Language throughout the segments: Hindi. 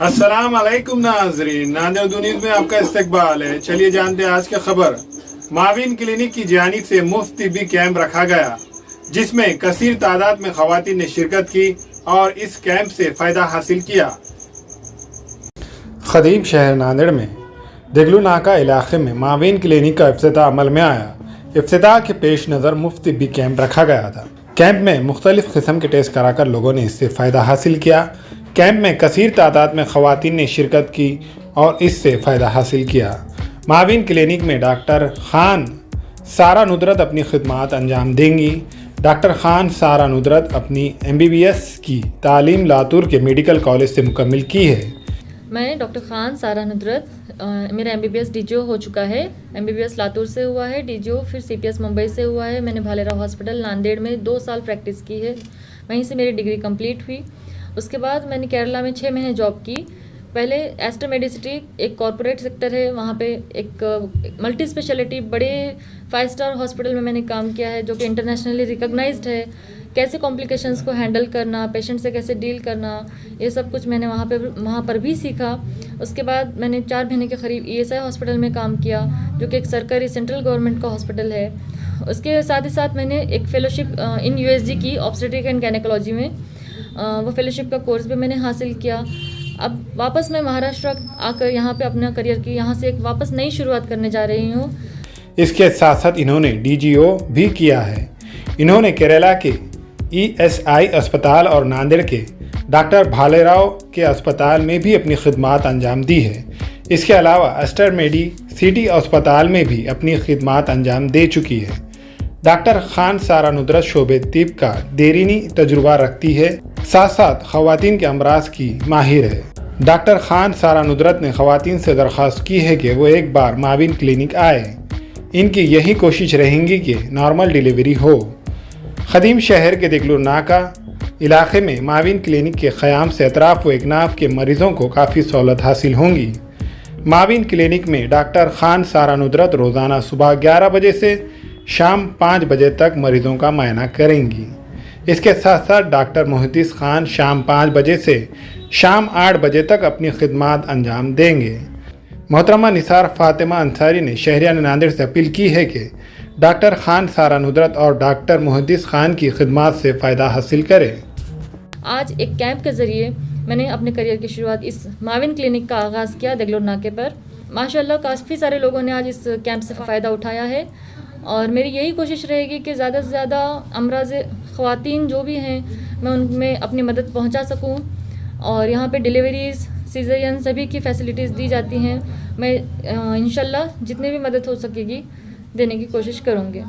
अस्सलाम वालेकुम नाज़रीन, नांदेड़ न्यूज़ में आपका इस्तकबाल है। चलिए जानते हैं आज की खबर। माविन क्लिनिक की जानिब से मुफ्त तिब्बी कैंप रखा गया, जिसमें कसीर तादाद में खवातीन ने शिरकत की और इस कैंप से फ़ायदा हासिल किया। खदीम शहर नांदेड़ में देगलू नाका इलाके में माविन क्लिनिक का इफ्तिताह अमल में आया। इफ्तिताह के पेश नज़र मुफ्त तिब्बी कैंप रखा गया था। कैंप में मुख्तलिफ किस्म के टेस्ट कराकर लोगों ने इससे फ़ायदा हासिल किया। कैंप में कसीर तादाद में ख़वातीन ने शिरकत की और इससे फ़ायदा हासिल किया। माविन क्लिनिक में डॉक्टर खान सारा नुदरत अपनी खिदमात अंजाम देंगी। डॉक्टर खान सारा नुदरत अपनी MBBS की तालीम लातूर के मेडिकल कॉलेज से मुकम्मिल की है। मैं डॉक्टर खान सारा नुदरत, मेरा MBBS DGO हो चुका है। MBBS लातूर से हुआ है, DGO फिर CPS मुंबई से हुआ है। मैंने भालेराव हॉस्पिटल नांदेड़ में 2 साल प्रैक्टिस की है, वहीं से मेरी डिग्री कंप्लीट हुई। उसके बाद मैंने केरला में 6 महीने जॉब की। पहले एस्टर मेडिसिटी एक कॉरपोरेट सेक्टर है, वहाँ पे एक मल्टी स्पेशलिटी बड़े 5 स्टार हॉस्पिटल में मैंने काम किया है, जो कि इंटरनेशनली रिकॉग्नाइज्ड है। कैसे कॉम्प्लिकेशंस को हैंडल करना, पेशेंट से कैसे डील करना, ये सब कुछ मैंने वहाँ पर भी सीखा। उसके बाद मैंने 4 महीने के करीब ESI हॉस्पिटल में काम किया, जो कि एक सरकारी सेंट्रल गवर्नमेंट का हॉस्पिटल है। उसके साथ ही साथ मैंने एक फेलोशिप इन USG की ऑब्स्टेट्रिक एंड गायनेकोलॉजी में, वो फेलोशिप का कोर्स भी मैंने हासिल किया। अब वापस मैं महाराष्ट्र आकर यहाँ पे अपना करियर की यहाँ से एक वापस नई शुरुआत करने जा रही हूँ। इसके साथ साथ इन्होंने DGO भी किया है। इन्होंने केरला के ESI अस्पताल और नांदेड़ के डॉक्टर भालेराव के अस्पताल में भी अपनी खिदमात अंजाम दी है। इसके अलावा एस्टर मेडी सिटी अस्पताल में भी अपनी खिदमात अंजाम दे चुकी है। डॉक्टर खान सारा नुदरत शोबे तिब का देरीनी तजुर्बा रखती है, साथ साथ खवातीन के अमराज की माहिर है। डॉक्टर खान सारा नुदरत ने खवातीन से दरख्वास्त की है कि वो एक बार माविन क्लिनिक आए। इनकी यही कोशिश रहेंगी कि नॉर्मल डिलीवरी हो। खदीम शहर के देगलू नाका इलाके में माविन क्लिनिक के क़याम से अतराफ़ व इकनाफ़ के मरीज़ों को काफ़ी सहूलत हासिल होंगी। माविन क्लिनिक में डॉक्टर खान सारा नुदरत रोज़ाना सुबह 11 बजे से शाम 5 बजे तक मरीज़ों का मुआयना करेंगी। इसके साथ साथ डॉक्टर मुहद्दिस खान शाम 5 बजे से शाम 8 बजे तक अपनी खिदमात अंजाम देंगे। मोहतरमा निसार फातिमा अंसारी ने शहरियान नांदेड़ से अपील की है कि डॉक्टर खान सारा नुदरत और डॉक्टर मुहद्दिस खान की खिदमात से फ़ायदा हासिल करें। आज एक कैंप के ज़रिए मैंने अपने करियर की शुरुआत इस माविन क्लिनिक का आगाज़ किया देगलूर नाके पर। माशाल्लाह काफ़ी सारे लोगों ने आज इस कैंप से फ़ायदा उठाया है और मेरी यही कोशिश रहेगी कि ज़्यादा से ज़्यादा अमराज़ ख़वातीन जो भी हैं, मैं उनमें अपनी मदद पहुंचा सकूं। और यहाँ पे डिलीवरीज़, सीज़रियन सभी की फैसिलिटीज़ दी जाती हैं। मैं इंशाल्लाह जितनी भी मदद हो सकेगी देने की कोशिश करूँगी।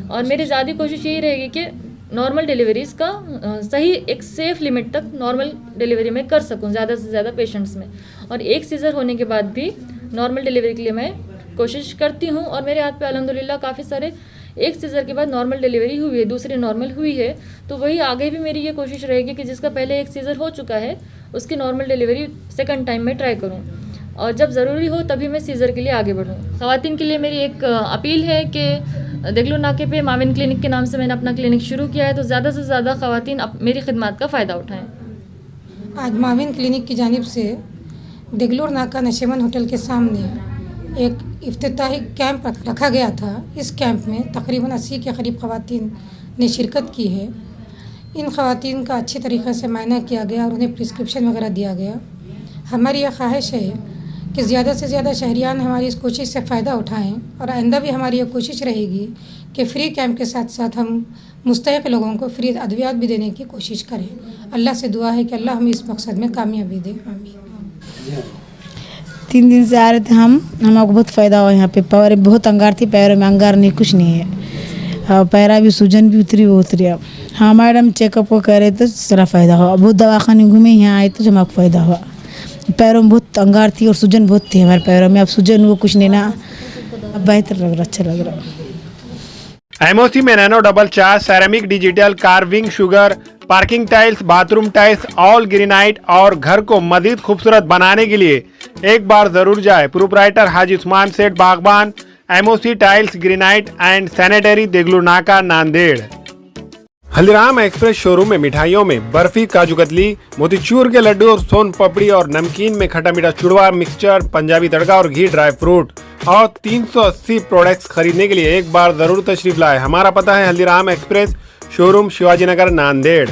और मेरी ज़्यादा कोशिश यही रहेगी कि नॉर्मल डिलीवरीज़ का सही एक सेफ़ लिमिट तक नॉर्मल डिलीवरी में कर सकूँ ज़्यादा से ज़्यादा पेशेंट्स में। और एक सीज़र होने के बाद भी नॉर्मल डिलीवरी के लिए मैं कोशिश करती हूँ। और मेरे हाथ पे अल्हम्दुलिल्लाह काफ़ी सारे एक सीज़र के बाद नॉर्मल डिलीवरी हुई है, दूसरी नॉर्मल हुई है। तो वही आगे भी मेरी ये कोशिश रहेगी कि जिसका पहले एक सीज़र हो चुका है उसकी नॉर्मल डिलीवरी सेकंड टाइम में ट्राई करूँ, और जब ज़रूरी हो तभी मैं सीज़र के लिए आगे बढ़ूँ। ख़वातीन के लिए मेरी एक अपील है कि देगलू नाके पे माविन क्लिनिक के नाम से मैंने अपना क्लिनिक शुरू किया है, तो ज़्यादा से ज़्यादा ख़वातीन मेरी खिदमत का फ़ायदा उठाएँ। आज माविन क्लिनिक की जानिब से देगलूर नाका नशेमन होटल के सामने एक इफ्तिताही कैंप रखा गया था। इस कैंप में तकरीबन 80 के करीब ख़वातीन ने शिरकत की है। इन ख़वातीन का अच्छी तरीक़े से मायना किया गया और उन्हें प्रिस्क्रिप्शन वगैरह दिया गया। हमारी यह ख्वाहिश है कि ज़्यादा से ज़्यादा शहरियान हमारी इस कोशिश से फ़ायदा उठाएं और आइंदा भी हमारी यह कोशिश रहेगी कि फ्री कैंप के साथ साथ हम मुस्तहिक़ लोगों को फ्री अद्वियात भी देने की कोशिश करें। अल्लाह से दुआ है कि अल्लाह हमें इस मकसद में कामयाबी दे। आमीन। 3 दिन से आ रहे थे हमको बहुत फ़ायदा हुआ। यहाँ पे पैर बहुत अंगार थी, पैरों में अंगार नहीं, कुछ नहीं है। और पैरा भी सूजन भी उतरी वो उतरी। अब हाँ मैडम चेकअप को करे तो सारा फ़ायदा हुआ। बहुत दवाखाने घूमे, यहाँ आए तो हमको फ़ायदा हुआ। पैरों में बहुत अंगार थी और सूजन बहुत थी हमारे पैरों में, अब सूजन वो कुछ नहीं ना, अब बेहतर लग रहा, अच्छा लग रहा। MOC में nano double charge, ceramic, digital, carving, sugar, parking tiles, bathroom tiles, all granite और घर को मजीद खूबसूरत बनाने के लिए एक बार जरूर जाए। Proprietor Haji Usman Seth Bagban, MOC tiles, granite and sanitary, Deglu Naka, Nanded. Haldiram express showroom में मिठाइयों में बर्फी, काजू कतली, मोतीचूर के लड्डू और सोन पपड़ी और नमकीन में खट्टा मीठा चुड़वा, मिक्सचर, पंजाबी तड़का और घी ड्राई फ्रूट और 380 प्रोडक्ट्स खरीदने के लिए एक बार जरूर तशरीफ लाए। हमारा पता है हल्दीराम एक्सप्रेस शोरूम, शिवाजी नगर, नांदेड़।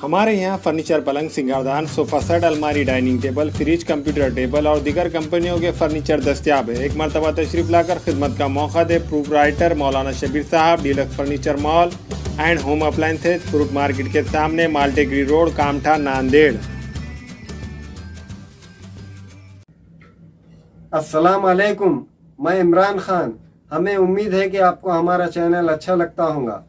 हमारे यहाँ फर्नीचर, पलंग, सिंगारदान, सोफा सेट, अलमारी, dining table, fridge, computer table और दीगर कंपनियों के फर्नीचर दस्तियाब है। एक मरतबा तशरीफ लाकर खिदमत का मौका दे। प्रोपराइटर मौलाना शबीर साहब, deluxe furniture mall and home appliances, fruit market के सामने, माल्टेगरी रोड, कामठा, नांदेड़। अस्सलाम वालेकुम, मैं इमरान खान। हमें उम्मीद है कि आपको हमारा चैनल अच्छा लगता होगा।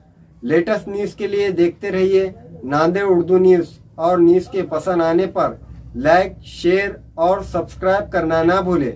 लेटेस्ट न्यूज़ के लिए देखते रहिए नांदेड़ उर्दू न्यूज़, और न्यूज़ के पसंद आने पर लाइक, शेयर और सब्सक्राइब करना ना भूलें।